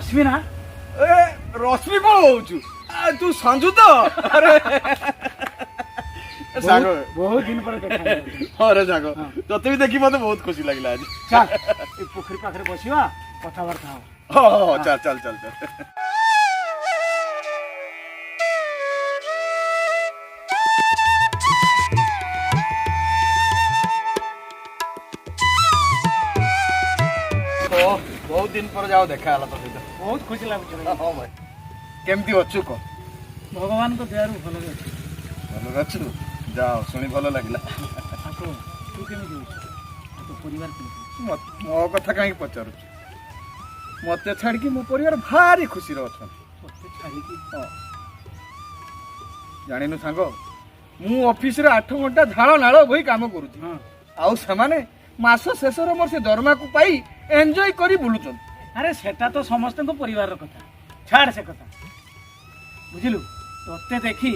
रश्मि ना ए रश्मि कौन होचु तू संजू तो अरे सागो बहुत दिन पर देखा अरे सागो तते भी देखि मते बहुत खुशी लागला आज चल ए पोखरी पाखरे बसिवा कथाबार्ता हो हो चल चल चल चल बहुत दिन पर जाओ देखा हला तो बहुत खुशी लागुछ हां भाई केमती अछु को भगवान को दयारु भलो अछि भलो अछु जाओ सुनी भलो लागला आको तू केमे दिउछ तो परिवार के मो कथा काई पचारु मते छाड़ के मो परिवार भारी खुशी रो छन मते छाड़ी की जानिनु सांगो मु ऑफिस रे 8 घंटा झाळ नाळ भई काम करूची हां आउ समाने मास शेष रे मोर से दरमा को पाई एन्जॉय करी बुलुचन अरे सेटा तो समस्त को परिवार रो कथा छाड़ से कथा बुझिलु तते देखी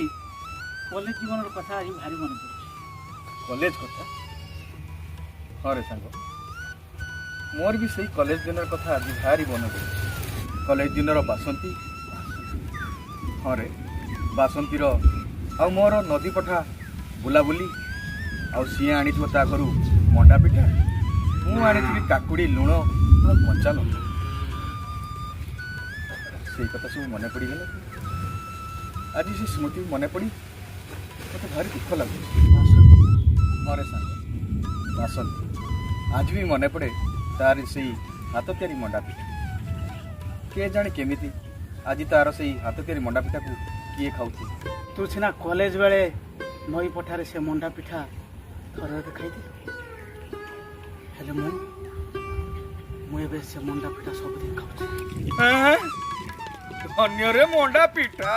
कॉलेज जीवन रो कथा आज भारी मन पड़छ कॉलेज कथा हरे सांगो मोर भी सही कॉलेज दिन कथा आज भारी मन पड़छ कॉलेज दिन रो बासंती हरे बासंती रो आ मोर नदी पठा बुलाबुली आ सी आनी ता करू मंडा पिठा मु आनी काकुड़ी लुण आ कंचा लंका से कथा सब मन पड़गला आज से स्मृति मन पड़ी मत भारी दुख लगे मरे सांग बासंती आज भी मन पड़े तार से हाथ तैयारी मंडा पिठा किए जाने केमिति आज तार से हाथ तैयारी मंडा पिठा को किए खाऊ तू सीना कॉलेज बेले नई पठारे से मंडा पिठा थोड़ा खाई हेले मु एबे से मंडा पिठा सब दिन खाऊ धन्य रे मंडा पिठा